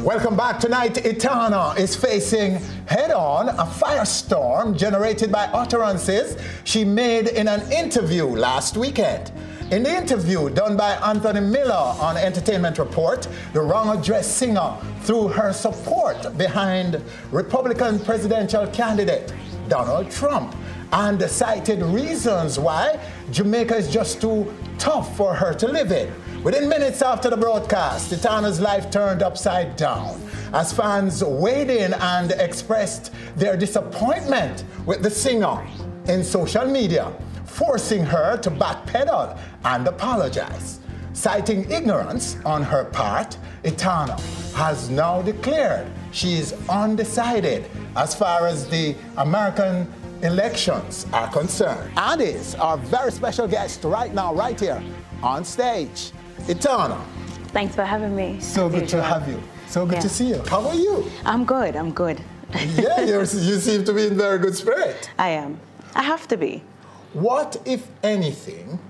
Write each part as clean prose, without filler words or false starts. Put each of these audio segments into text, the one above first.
Welcome back. Tonight, Etana is facing head-on a firestorm generated by utterances she made in an interview last weekend. In the interview done by Anthony Miller on Entertainment Report, the wrong-addressed singer threw her support behind Republican presidential candidate Donald Trump and cited reasons why Jamaica is just too tough for her to live in. Within minutes after the broadcast, Etana's life turned upside down as fans weighed in and expressed their disappointment with the singer in social media, forcing her to backpedal and apologize. Citing ignorance on her part, Etana has now declared she is undecided as far as the American elections are concerned. And is our very special guest right now, right here on stage. Etana. Thanks for having me. So good to have you. So good to see you. How are you? I'm good. I'm good. Yeah, you seem to be in very good spirit. I am. I have to be. What, if anything,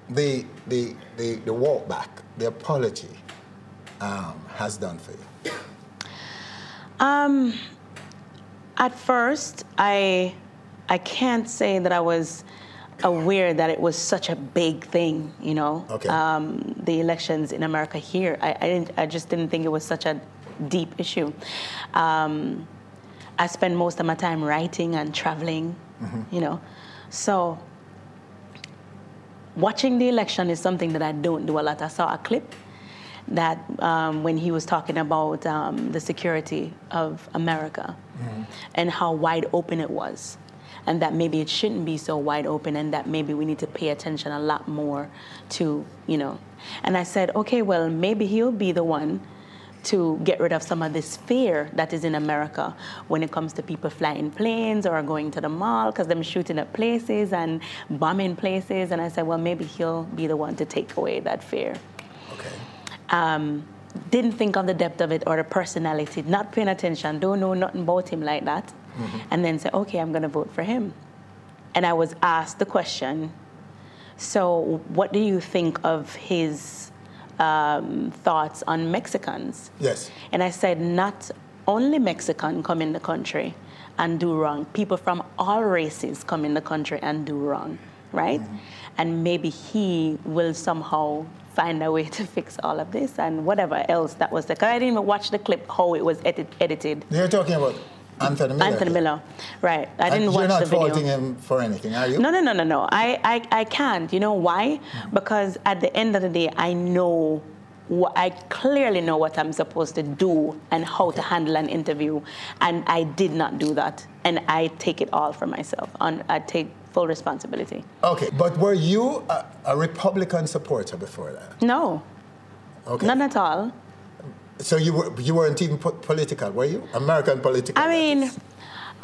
the walk back, the apology, has done for you? At first, I can't say that I was aware that it was such a big thing, you know. Okay. The elections in America here. I just didn't think it was such a deep issue. I spend most of my time writing and traveling, you know. So watching the election is something that I don't do a lot. I saw a clip that when he was talking about the security of America and how wide open it was, and that maybe it shouldn't be so wide open, and that maybe we need to pay attention a lot more to, you know. And I said, okay, well, maybe he'll be the one to get rid of some of this fear that is in America when it comes to people flying planes or going to the mall because they're shooting at places and bombing places. And I said, well, maybe he'll be the one to take away that fear. Okay. Didn't think of the depth of it or the personality, not paying attention, don't know nothing about him like that. And then say, okay, I'm going to vote for him. And I was asked the question, so what do you think of his thoughts on Mexicans? Yes. And I said, not only Mexican come in the country and do wrong, people from all races come in the country and do wrong, right? And maybe he will somehow find a way to fix all of this and whatever else that was. Because I didn't even watch the clip, how it was edited. You're talking about Anthony Miller? Anthony Miller, right. I didn't watch the video. You're not faulting him for anything, are you? No. I can't. You know why? Because at the end of the day, I clearly know what I'm supposed to do and how to handle an interview, and I did not do that. And I take it all for myself. I take full responsibility. Okay, but were you a Republican supporter before that? No. Okay. None at all. So you weren't even political, were you? American political? I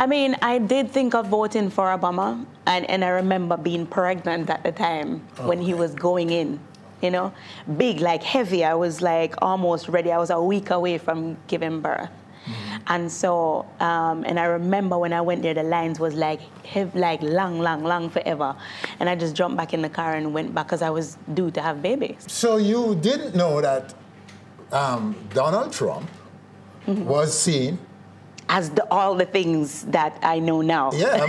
mean, I did think of voting for Obama, and I remember being pregnant at the time when he was going in, you know, big, like heavy. I was like almost ready. I was a week away from giving birth. And so, and I remember when I went there, the lines was like long forever. And I just jumped back in the car and went back because I was due to have babies. So you didn't know that Donald Trump was seen as all the things that I know now. Yeah,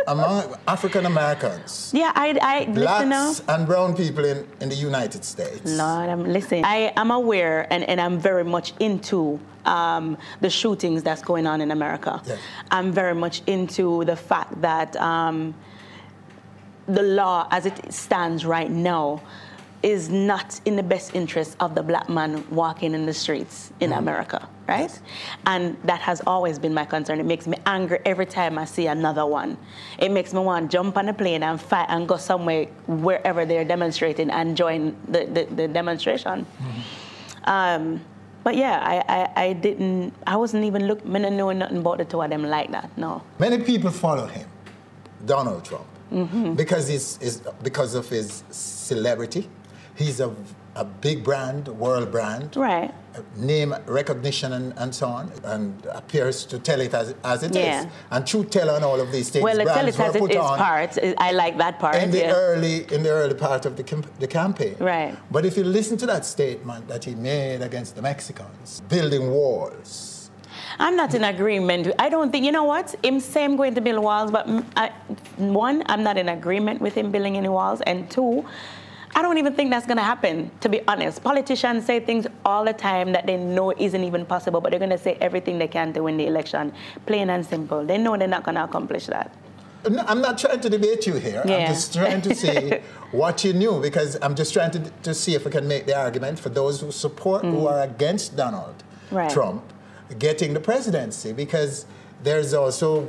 among African Americans. Yeah, I blacks and brown people in the United States. Lord, I am aware and I'm very much into the shootings that's going on in America. Yes. I'm very much into the fact that the law as it stands right now is not in the best interest of the black man walking in the streets in America, right? Yes. And that has always been my concern. It makes me angry every time I see another one. It makes me want to jump on a plane and fight and go somewhere wherever they're demonstrating and join the demonstration. But yeah, I wasn't even knowing nothing about the two of them like that, no. Many people follow him, Donald Trump, because of his celebrity. He's a a big brand, world brand. Right. Name recognition and so on, and appears to tell it as it is. And truth teller and all of these things. Well, tell it as it is part. I like that part. In the early part of the campaign. Right. But if you listen to that statement that he made against the Mexicans, building walls. I'm not in agreement. I don't think, you know what? Him say I'm going to build walls, but one, I'm not in agreement with him building any walls, and two, I don't even think that's going to happen, to be honest. Politicians say things all the time that they know isn't even possible, but they're going to say everything they can to win the election, plain and simple. They know they're not going to accomplish that. No, I'm not trying to debate you here. Yeah. I'm just trying to see what you knew, because I'm just trying to see if we can make the argument for those who support, who are against Donald Trump getting the presidency, because there's also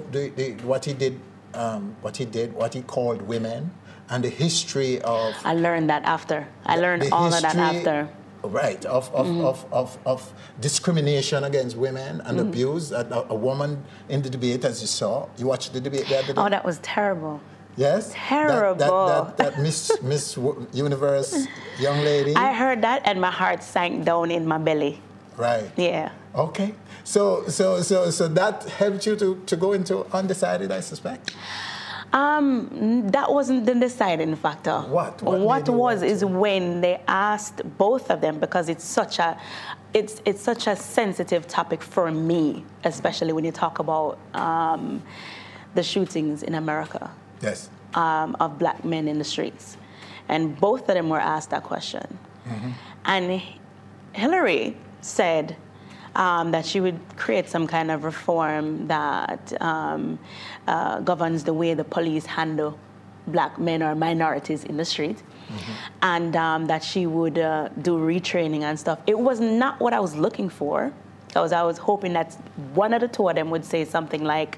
what he called women. And the history of... I learned that after. I learned all of that after. Right, of discrimination against women and abuse. A woman in the debate, as you saw. You watched the debate the other day? Oh, that was terrible. Yes? Terrible. That Miss Universe young lady? I heard that and my heart sank down in my belly. Right. Yeah. Okay. So that helped you to go into undecided, I suspect? That wasn't the deciding factor. What was is when they asked both of them, because it's such a sensitive topic for me, especially when you talk about the shootings in America. Yes. Of black men in the streets, and both of them were asked that question, and Hillary said that she would create some kind of reform that governs the way the police handle black men or minorities in the street, and that she would do retraining and stuff. It was not what I was looking for, because I was hoping that one of the two of them would say something like,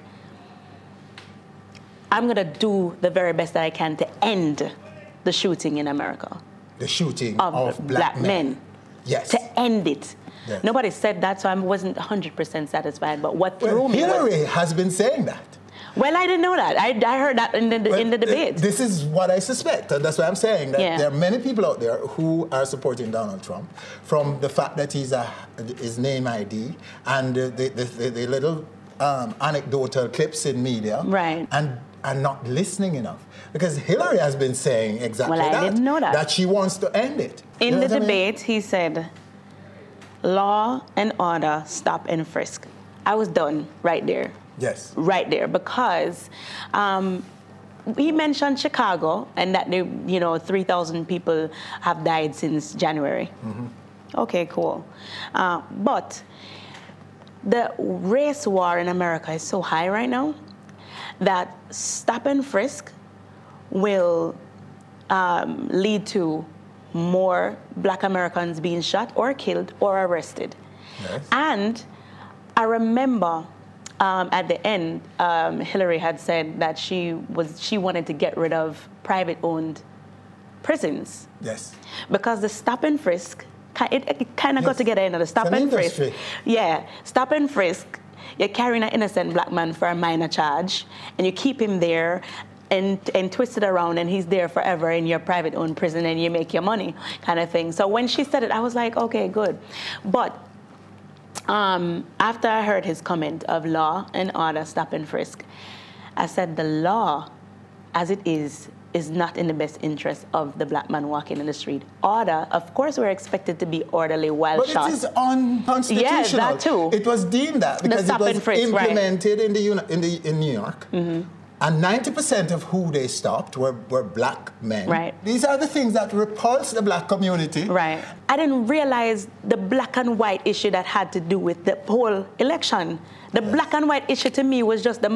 I'm going to do the very best that I can to end the shooting in America. The shooting of black men. Yes. To end it. Yes. Nobody said that, so I wasn't 100% satisfied. But what threw me Hillary has been saying that. Well, I didn't know that. I heard that in the debate. This is what I suspect. And that's why I'm saying that there are many people out there who are supporting Donald Trump, from the fact that his name ID and the little anecdotal clips in media, right, and not listening enough. Because Hillary has been saying exactly that. Well, I didn't know that. That she wants to end it. In the debate, he said, law and order, stop and frisk. I was done right there. Yes. Right there, because he mentioned Chicago and that 3,000 people have died since January. Okay, cool. But the race war in America is so high right now that stop and frisk will lead to more black Americans being shot or killed or arrested. Yes. And I remember at the end, Hillary had said that she wanted to get rid of private-owned prisons. Yes. Because the stop and frisk, it kind of got together, the stop and frisk. Yeah, stop and frisk. You're carrying an innocent black man for a minor charge, and you keep him there and twist it around, and he's there forever in your private-owned prison, and you make your money, kind of thing. So when she said it, I was like, okay, good. But after I heard his comment of law and order, stop and frisk, I said the law, as it is not in the best interest of the black man walking in the street. Order, of course, we're expected to be orderly while shot. But it is unconstitutional. Yes, that too. It was deemed that because it was implemented in New York. And 90% of who they stopped were black men. Right. These are the things that repulse the black community. Right. I didn't realize the black and white issue that had to do with the whole election. The black and white issue to me was just the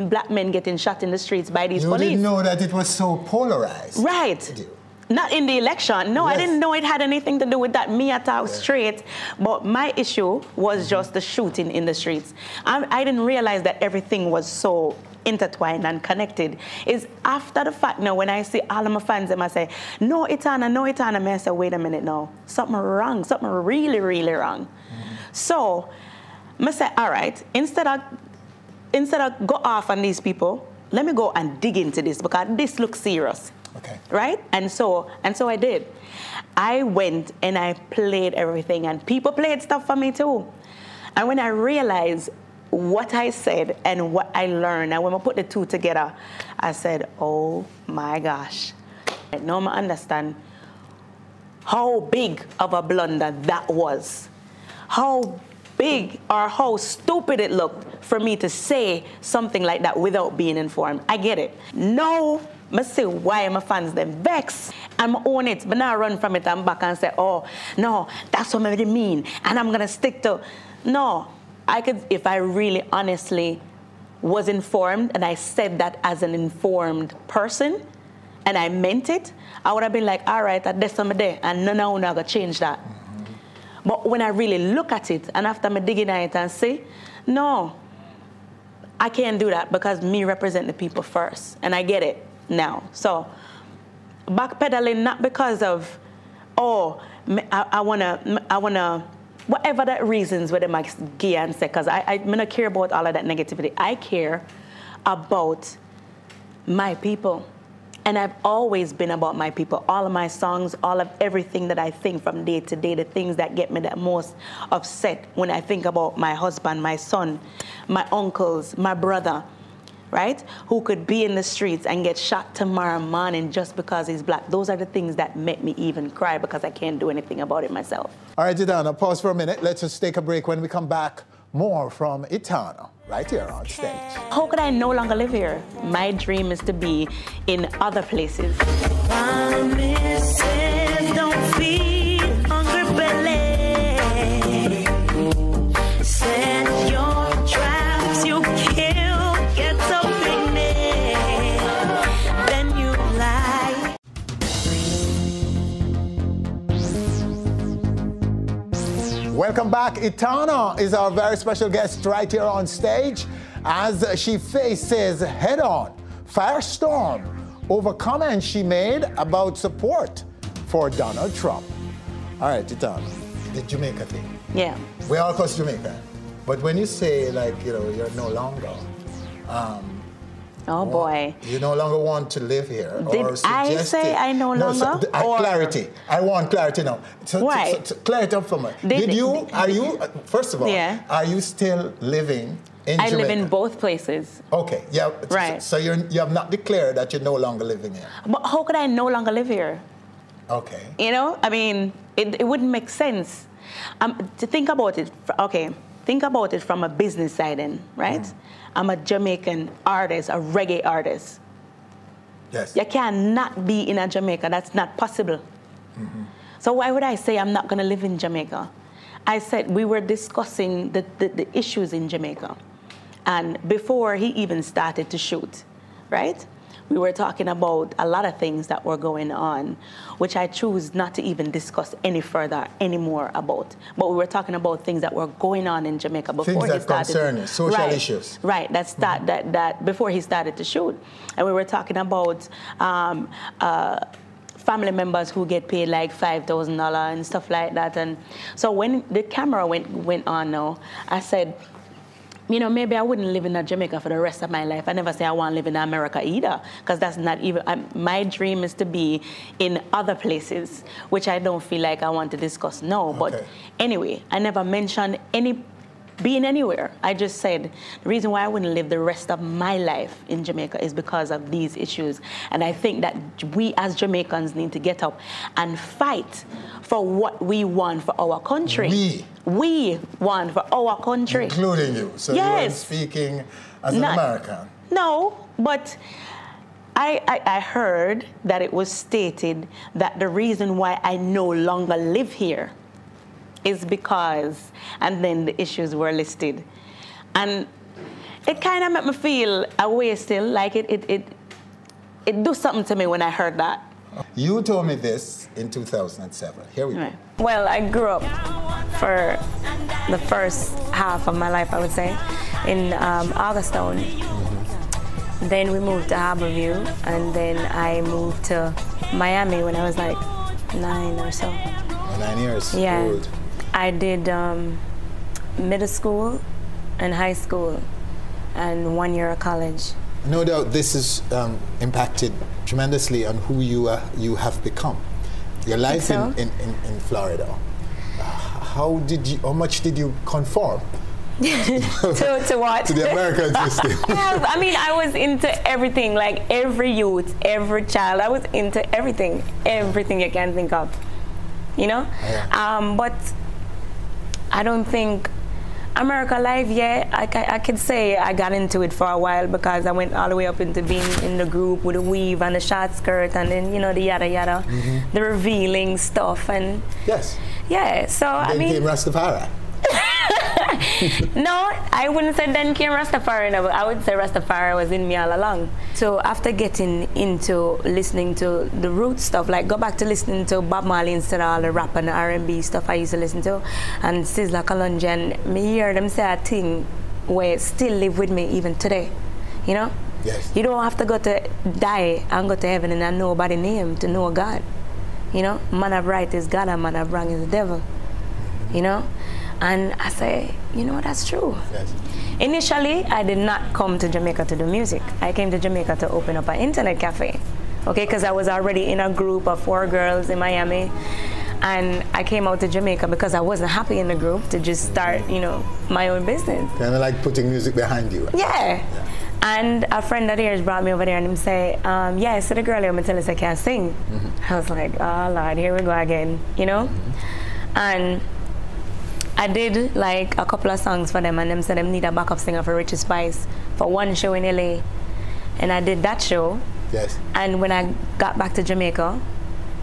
black men getting shot in the streets by these police. You didn't know that it was so polarized. Right. Not in the election. No, yes. I didn't know it had anything to do with that. Me, I talk straight. But my issue was just the shooting in the streets. I didn't realize that everything was so intertwined and connected. Is after the fact now, when I see all of my fans, I say, no, Etana, no, Etana. I say, wait a minute now. Something wrong. Something really, really wrong. So, I say, all right, instead of go off on these people, let me go and dig into this because this looks serious. Okay. Right? And so I did. I went and I played everything, and people played stuff for me too. And when I realized what I said and what I learned, and when I put the two together, I said, oh my gosh. Now I understand how big of a blunder that was. How big or how stupid it looked for me to say something like that without being informed. I get it. No, I say why my fans them vex. I'm own it, but now I run from it and back and say, oh, no, that's what I really mean, and I'm gonna stick to. No, I could, if I really honestly was informed and I said that as an informed person and I meant it, I would have been like, all right, that's some day, and none of you are gonna change that. But when I really look at it, and after me digging at it and say, no, I can't do that because me represent the people first, and I get it now. So backpedaling, not because of, oh, I wanna, whatever that reasons where they might give and say, because I don't care about all of that negativity. I care about my people. And I've always been about my people. All of my songs, all of everything that I think from day to day, the things that get me the most upset when I think about my husband, my son, my uncles, my brother, right? Who could be in the streets and get shot tomorrow morning just because he's black. Those are the things that make me even cry because I can't do anything about it myself. All right, Etana, pause for a minute. Let's just take a break. When we come back, more from Etana right here on stage. How could I no longer live here? My dream is to be in other places. Promises don't feed hungry belly. Set your traps, you kill, get so picnic, then you lie. Welcome back. Etana is our very special guest right here on stage as she faces head-on firestorm over comments she made about support for Donald Trump. All right, Etana, the Jamaica thing. Yeah. We all cause Jamaica. But when you say, like, you know, you're no longer, oh boy. You no longer want to live here. Did I say I no longer? Clarity. I want clarity now. Why? So clarity up for me. Are you, first of all, are you still living in Jamaica? I live in both places. Okay, yeah. Right. So you have not declared that you're no longer living here. But how could I no longer live here? Okay. You know, I mean, it wouldn't make sense. To think about it, okay, think about it from a business side then, right? I'm a Jamaican artist, a reggae artist. Yes. You cannot be in a Jamaica. That's not possible. So why would I say I'm not going to live in Jamaica? I said we were discussing the issues in Jamaica. And before he even started to shoot, right? We were talking about a lot of things that were going on, which I choose not to even discuss any further anymore about. But we were talking about things that were going on in Jamaica before things he that started. Concern you, social issues. Right. That before he started to shoot, and we were talking about family members who get paid like $5,000 and stuff like that. And so when the camera went on now, I said, you know, maybe I wouldn't live in Jamaica for the rest of my life. I never say I want to live in America either, because that's not even, my dream is to be in other places, which I don't feel like I want to discuss now. Okay. But anyway, I never mentioned being anywhere. I just said the reason why I wouldn't live the rest of my life in Jamaica is because of these issues. And I think that we as Jamaicans need to get up and fight for what we want for our country. We want for our country. Including you. So you are speaking as an American. No, but I heard that it was stated that the reason why I no longer live here is because, and then the issues were listed. And it kind of made me feel a way still, like it do something to me when I heard that. You told me this in 2007. Here we go. Well, I grew up for the first half of my life, I would say, in Augustown. Then we moved to Harborview, and then I moved to Miami when I was like 9 or so. 9 years old. I did middle school and high school and 1 year of college. No doubt this has impacted tremendously on who you have become. Your life in Florida. How much did you conform? to what? To the American system. Yeah, I mean, I was into everything, like every youth, every child. I was into everything you can think of, you know? Yeah. But I don't think America life, I could say I got into it for a while because I went all the way up into being in the group with the weave and the short skirt and then, you know, the yada yada, the revealing stuff and... Yes. Yeah, so then I mean... came Rastafari. No, I wouldn't say then came Rastafari. No, I would say Rastafari was in me all along. So after getting into listening to the root stuff, like go back to listening to Bob Marley instead of all the rap and the R&B stuff I used to listen to, and Sizzla Kalonji, and me hear them say a thing where still live with me even today, you know? Yes. You don't have to go to die and go to heaven and know nobody's name to know God, you know? Man of right is God and man of wrong is the devil, you know? And I say, you know, that's true. Yes. Initially, I did not come to Jamaica to do music. I came to Jamaica to open up an internet cafe, okay? Because I was already in a group of 4 girls in Miami. And I came out to Jamaica because I wasn't happy in the group to just start, you know, my own business. Kind of like putting music behind you. Yeah. And a friend of theirs brought me over there and him say, yeah, so the girl here, I'm tell us I can't sing. I was like, oh Lord, here we go again, you know? And I did like a couple of songs for them and them said them need a backup singer for Richie Spice for one show in LA. And I did that show. Yes. And when I got back to Jamaica,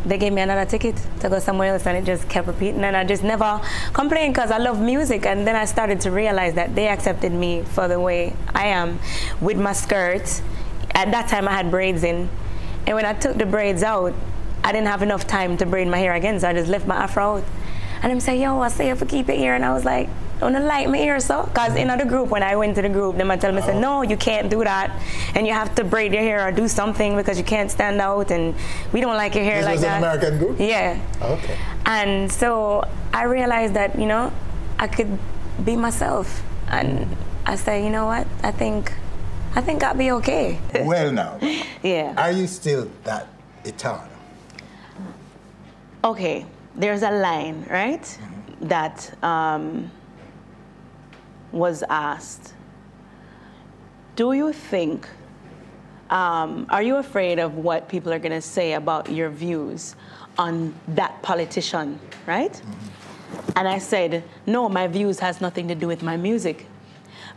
they gave me another ticket to go somewhere else and it just kept repeating and I just never complained because I love music. And then I started to realize that they accepted me for the way I am with my skirt. At that time I had braids in. And when I took the braids out, I didn't have enough time to braid my hair again, so I just left my afro out. And them say, yo, I say if I keep it here. And I was like, I don't like my ear, so. Because in the group, when I went to the group, them tell me, say, no, you can't do that. And you have to braid your hair or do something because you can't stand out. And we don't like your hair like that. This was an American group? Yeah. Okay. And so I realized that, you know, I could be myself. And I say, you know what? I think I'll be okay. Well now. Yeah. Are you still that Etana? Okay. There's a line, right, that was asked. Do you think, are you afraid of what people are going to say about your views on that politician, right? And I said, no, my views has nothing to do with my music.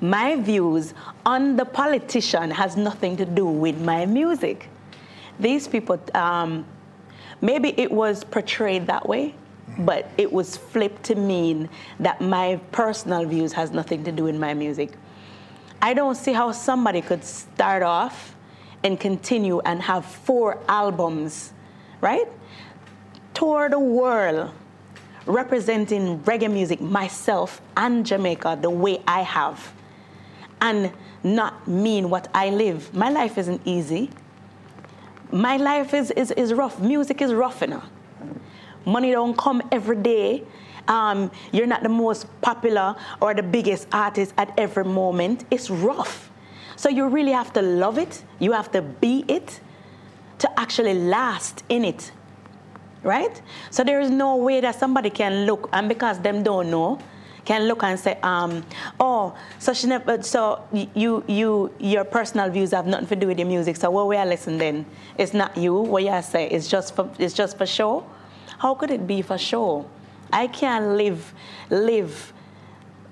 My views on the politician has nothing to do with my music. These people, maybe it was portrayed that way, but it was flipped to mean that my personal views has nothing to do with my music. I don't see how somebody could start off and continue and have 4 albums, right? Tour the world, representing reggae music, myself and Jamaica the way I have, and not mean what I live. My life isn't easy. My life is rough. Music is rough enough. Money don't come every day. You're not the most popular or the biggest artist at every moment. It's rough. So you really have to love it. You have to be it to actually last in it, right? So there is no way that somebody can look, and because them don't know, can look and say, oh, so she never, so your personal views have nothing to do with your music. So what we are listening then? It's not you. What you say? It's just for show. How could it be for show? I can't live.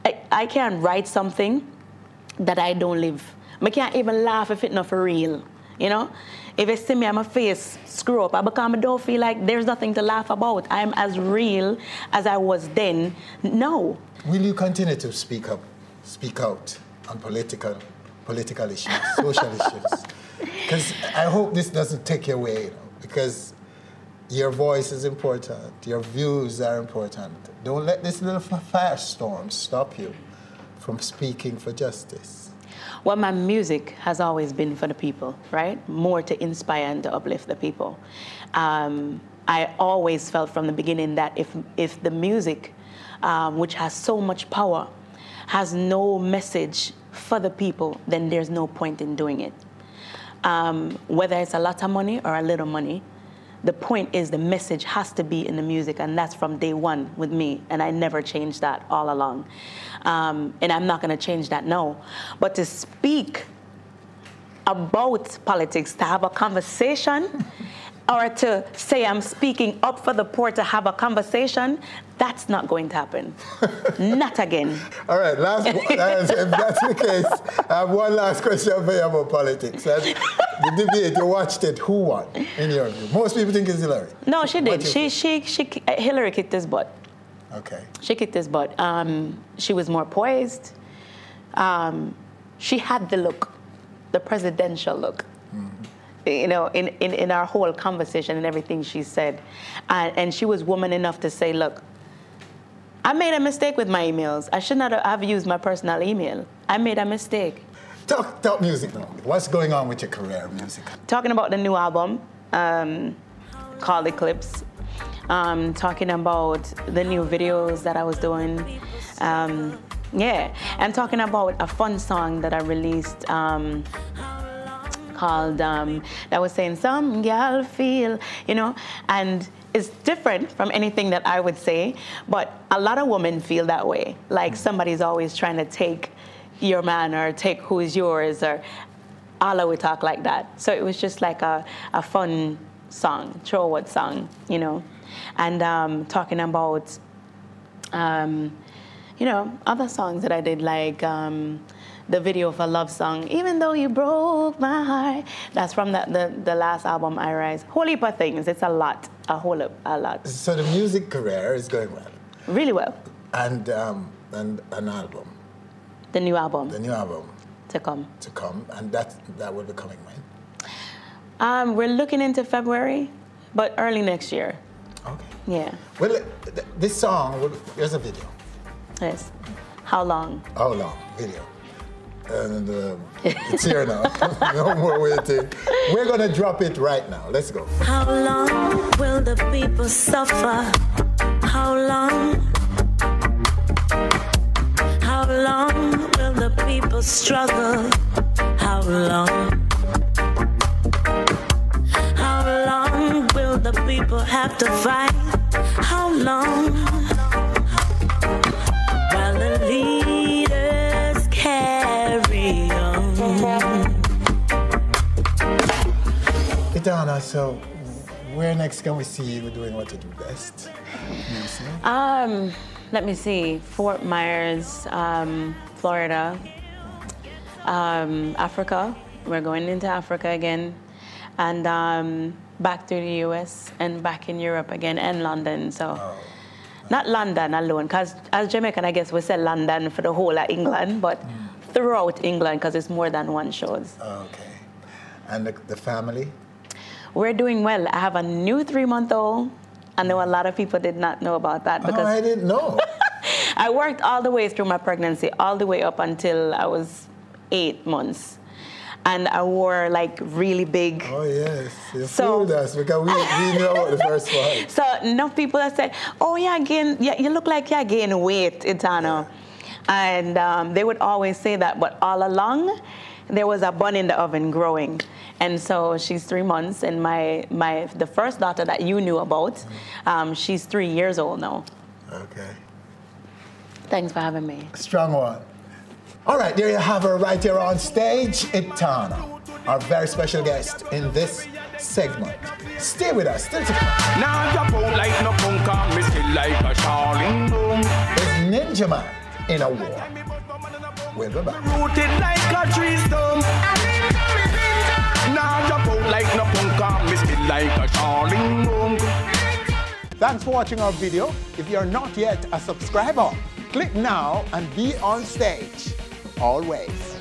I can't write something that I don't live. I can't even laugh if it's not for real. You know, if you see me and my face screw up, I don't feel like there's nothing to laugh about. I'm as real as I was then. No. Will you continue to speak out on political issues, social issues? Because I hope this doesn't take you away, because your voice is important, your views are important. Don't let this little firestorm stop you from speaking for justice. Well, my music has always been for the people, right? More to inspire and to uplift the people. I always felt from the beginning that if the music, which has so much power, has no message for the people, then there's no point in doing it. whether it's a lot of money or a little money, the point is the message has to be in the music, and that's from day one with me, and I never changed that all along. And I'm not going to change that now. But to speak about politics, to have a conversation, or to say I'm speaking up for the poor to have a conversation, that's not going to happen. Not again. All right, if that's the case, I have one last question for you about politics. And the debate, you watched it, who won, in your view? Most people think it's Hillary. No, she did. Hillary kicked his butt. Okay. She kicked his butt. She was more poised. She had the look, the presidential look. You know, in our whole conversation and everything she said. And she was woman enough to say, look, I made a mistake with my emails. I should not have used my personal email. I made a mistake. Talk music now. What's going on with your career music? Talking about the new album, called Eclipse. Talking about the new videos that I was doing. Yeah, and talking about a fun song that I released, called that was saying some gal feel, you know, and it's different from anything that I would say, but a lot of women feel that way, like somebody's always trying to take your man or take who is yours, or all of we talk like that. So it was just like a fun song, throwaway song, you know, and talking about you know, other songs that I did, like the video of a love song, Even Though You Broke My Heart. That's from the last album, I Rise. Whole heap of things. It's a lot, a lot. So the music career is going well. Really well. And an album. The new album. The new album. To come. To come, and that will be coming when? We're looking into February, but early next year. Okay. Yeah. Well, this song, there's a video. Yes. How long? How long? Video. And it's here now. No more waiting. We're going to drop it right now. Let's go. How long will the people suffer? How long? How long will the people struggle? How long? How long will the people have to fight? How long? While the leaders carry on. Etana, so where next can we see you doing what you do best? Let me see. Fort Myers, Florida, Africa. We're going into Africa again, and back to the U.S. and back in Europe again, and London. So. Oh. Not London alone, because as Jamaican, I guess we say London for the whole of England, but throughout England, because it's more than one shows. Okay. And the family? We're doing well. I have a new 3-month-old. I know a lot of people did not know about that. Because I didn't know. I worked all the way through my pregnancy, all the way up until I was 8 months. And I wore like really big. Oh yes, you fooled us because we knew about the first one. So enough people have said, "Oh yeah, you look like you're gaining weight, Etana," and they would always say that. But all along, there was a bun in the oven growing, and so she's 3 months, and the first daughter that you knew about, she's 3 years old now. Okay. Thanks for having me. Strong one. All right, there you have her right here on stage, Etana, our very special guest in this segment. Stay with us. Still to come. Now drop out like no punk and me still like a Charling boom. Is Ninja Man in a war? We'll be back. Rooted like a tree stump. Now drop out like no punk and me still like a Charling boom. Thanks for watching our video. If you're not yet a subscriber, click now and be on stage. Always.